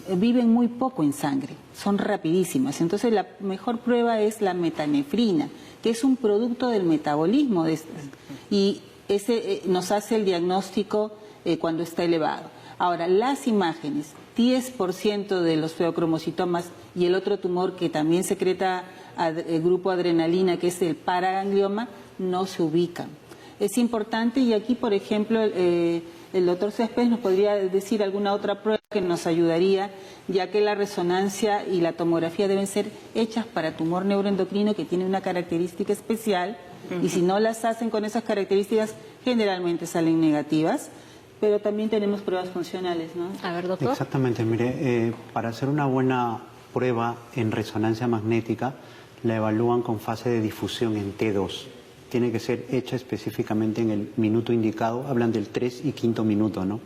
viven muy poco en sangre, son rapidísimas. Entonces la mejor prueba es la metanefrina, que es un producto del metabolismo de estas, y ese nos hace el diagnóstico cuando está elevado. Ahora, las imágenes, 10% de los feocromocitomas y el otro tumor que también secreta el grupo adrenalina, que es el paraganglioma, no se ubican. Es importante, y aquí, por ejemplo, el doctor Céspedes nos podría decir alguna otra prueba. que nos ayudaría, ya que la resonancia y la tomografía deben ser hechas para tumor neuroendocrino que tiene una característica especial, y si no las hacen con esas características, generalmente salen negativas, pero también tenemos pruebas funcionales, ¿no? A ver, doctor. Exactamente, mire, para hacer una buena prueba en resonancia magnética, la evalúan con fase de difusión en T2. Tiene que ser hecha específicamente en el minuto indicado, hablan del 3 y 5º minuto, ¿no?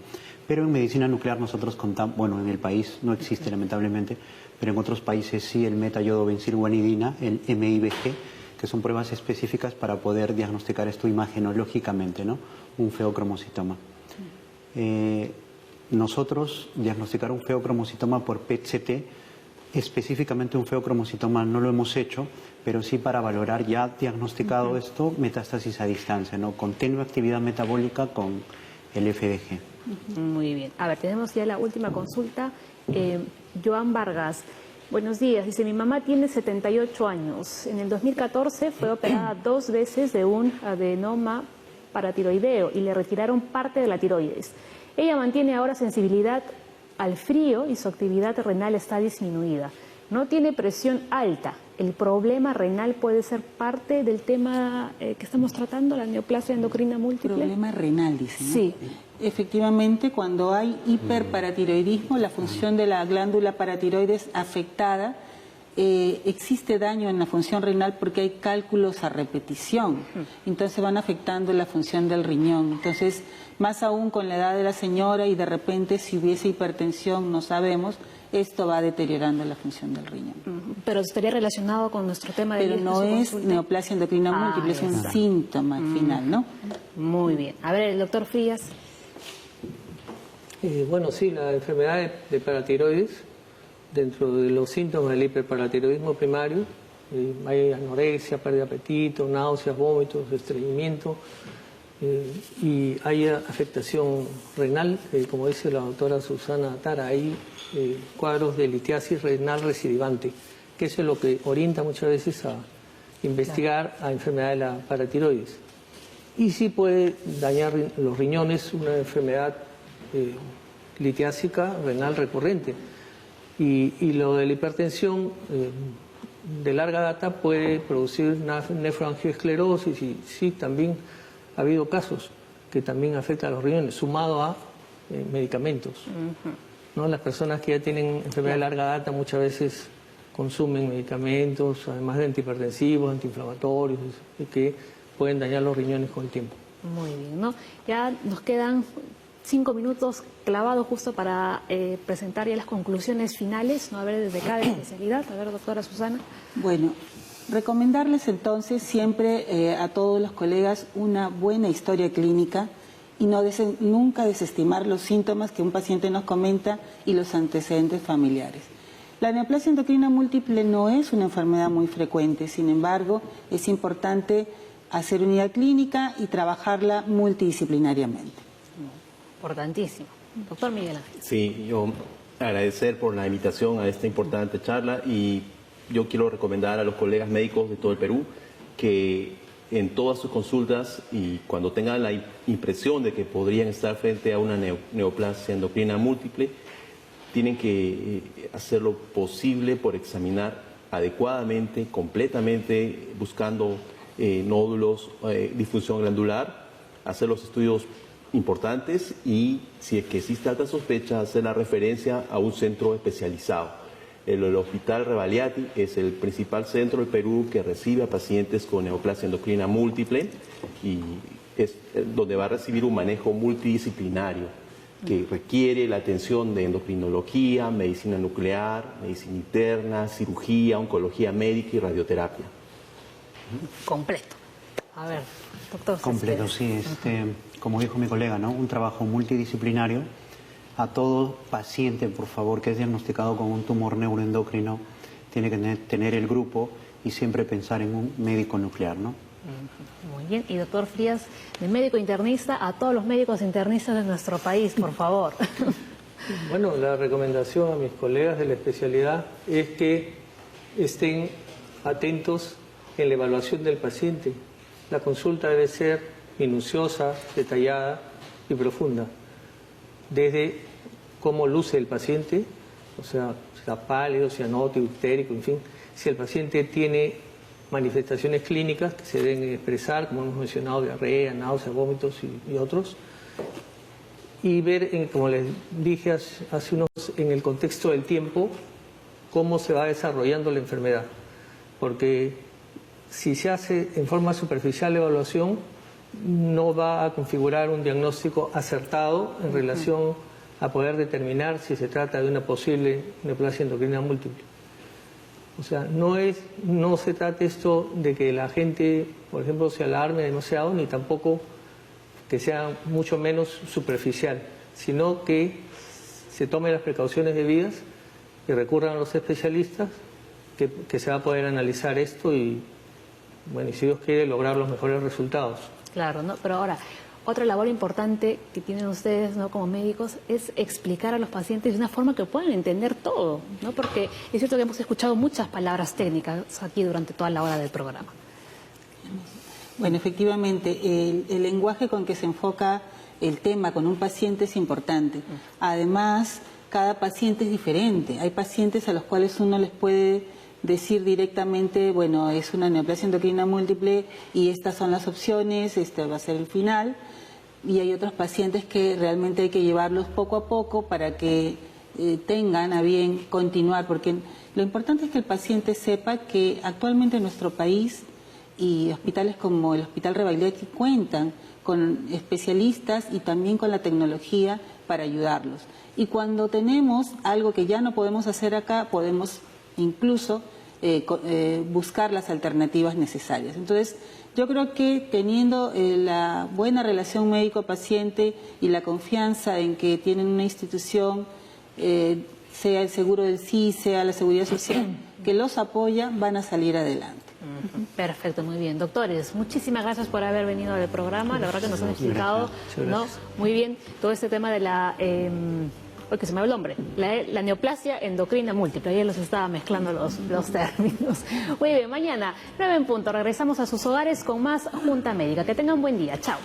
Pero en medicina nuclear nosotros contamos, bueno, en el país no existe lamentablemente, pero en otros países sí el metayodobencilguanidina, el MIBG, que son pruebas específicas para poder diagnosticar esto imagenológicamente, ¿no? Un feocromocitoma. Nosotros diagnosticar un feocromocitoma por PET-CT, específicamente un feocromocitoma no lo hemos hecho, pero sí para valorar ya diagnosticado esto, metástasis a distancia, ¿no? Con tenue actividad metabólica con el FDG. Muy bien. A ver, tenemos ya la última consulta. Joan Vargas, buenos días. Dice, mi mamá tiene 78 años. En el 2014 fue operada 2 veces de un adenoma paratiroideo y le retiraron parte de la tiroides. Ella mantiene ahora sensibilidad al frío y su actividad renal está disminuida. No tiene presión alta. ¿El problema renal puede ser parte del tema que estamos tratando, la neoplasia endocrina múltiple? Problema renal, dice, ¿no? Sí. Efectivamente, cuando hay hiperparatiroidismo, la función de la glándula paratiroides afectada, existe daño en la función renal porque hay cálculos a repetición. Entonces van afectando la función del riñón. Entonces, más aún con la edad de la señora y de repente si hubiese hipertensión, no sabemos, esto va deteriorando la función del riñón. Pero estaría relacionado con nuestro tema de... Pero no es neoplasia endocrina múltiple, es un síntoma al final, ¿no? Muy bien. A ver, el doctor Frías. Bueno, sí, la enfermedad de paratiroides, dentro de los síntomas del hiperparatiroidismo primario, hay anorexia, pérdida de apetito, náuseas, vómitos, estreñimiento, y hay afectación renal, como dice la doctora Susana Tara, hay cuadros de litiasis renal recidivante, que eso es lo que orienta muchas veces a investigar a enfermedad de la paratiroides. Y sí puede dañar los riñones, una enfermedad litiásica renal recurrente. Y lo de la hipertensión de larga data puede producir nefroangiosclerosis y sí, también ha habido casos que también afectan a los riñones, sumado a medicamentos. ¿No? Las personas que ya tienen enfermedad de larga data muchas veces consumen medicamentos, además de antihipertensivos, antiinflamatorios, que pueden dañar los riñones con el tiempo. Muy bien, ¿no? Ya nos quedan 5 minutos clavados justo para presentar ya las conclusiones finales, ¿no? A ver, desde cada especialidad. A ver, doctora Susana. Bueno, recomendarles entonces siempre a todos los colegas una buena historia clínica y nunca desestimar los síntomas que un paciente nos comenta y los antecedentes familiares. La neoplasia endocrina múltiple no es una enfermedad muy frecuente, sin embargo, es importante hacer unidad clínica y trabajarla multidisciplinariamente. Importantísimo. Doctor Miguel Ángel. Sí, yo agradecer por la invitación a esta importante charla y yo quiero recomendar a los colegas médicos de todo el Perú que en todas sus consultas y cuando tengan la impresión de que podrían estar frente a una neoplasia endocrina múltiple, tienen que hacer lo posible por examinar adecuadamente, completamente, buscando nódulos, disfunción glandular, hacer los estudios importantes y, si es que existe alta sospecha, hacer la referencia a un centro especializado. El Hospital Revaliati es el principal centro del Perú que recibe a pacientes con neoplasia endocrina múltiple y es donde va a recibir un manejo multidisciplinario que requiere la atención de endocrinología, medicina nuclear, medicina interna, cirugía, oncología médica y radioterapia. Completo. A ver, doctor. Completo, sí. Como dijo mi colega, ¿no? Un trabajo multidisciplinario. A todo paciente, por favor, que es diagnosticado con un tumor neuroendocrino, tiene que tener el grupo y siempre pensar en un médico nuclear, ¿no? Muy bien. Y doctor Frías, de médico internista a todos los médicos internistas de nuestro país, por favor. Bueno, la recomendación a mis colegas de la especialidad es que estén atentos en la evaluación del paciente. La consulta debe ser minuciosa, detallada y profunda. Desde cómo luce el paciente, o sea, si está pálido, cianótico, ictérico, en fin, si el paciente tiene manifestaciones clínicas que se deben expresar, como hemos mencionado, diarrea, náuseas, vómitos y otros, y ver, como les dije hace unos, en el contexto del tiempo, cómo se va desarrollando la enfermedad. Porque si se hace en forma superficial la evaluación, no va a configurar un diagnóstico acertado en relación a poder determinar si se trata de una posible neoplasia endocrina múltiple. O sea, no se trata esto de que la gente, por ejemplo, se alarme demasiado, ni tampoco que sea mucho menos superficial, sino que se tomen las precauciones debidas y recurran a los especialistas, que se va a poder analizar esto y, bueno, y si Dios quiere, lograr los mejores resultados. Claro, ¿no? Pero ahora, otra labor importante que tienen ustedes, ¿no?, como médicos, es explicar a los pacientes de una forma que puedan entender todo, ¿no? Porque es cierto que hemos escuchado muchas palabras técnicas aquí durante toda la hora del programa. Bueno, efectivamente, el lenguaje con que se enfoca el tema con un paciente es importante. Además, cada paciente es diferente. Hay pacientes a los cuales uno les puede decir directamente, bueno, es una neoplasia endocrina múltiple y estas son las opciones, este va a ser el final. Y hay otros pacientes que realmente hay que llevarlos poco a poco para que tengan a bien continuar, porque lo importante es que el paciente sepa que actualmente en nuestro país y hospitales como el Hospital Rebagliati cuentan con especialistas y también con la tecnología para ayudarlos. Y cuando tenemos algo que ya no podemos hacer acá, podemos incluso buscar las alternativas necesarias. Entonces, yo creo que teniendo la buena relación médico-paciente y la confianza en que tienen una institución, sea el seguro del SIS, sea la seguridad social, que los apoya, van a salir adelante. Perfecto, muy bien. Doctores, muchísimas gracias por haber venido al programa. La verdad que nos han explicado, ¿no?, muy bien todo este tema de la... porque se me va el nombre, la neoplasia endocrina múltiple. Ayer los estaba mezclando los términos. Muy bien, mañana, 9 en punto, regresamos a sus hogares con más Junta Médica. Que tengan buen día. Chao.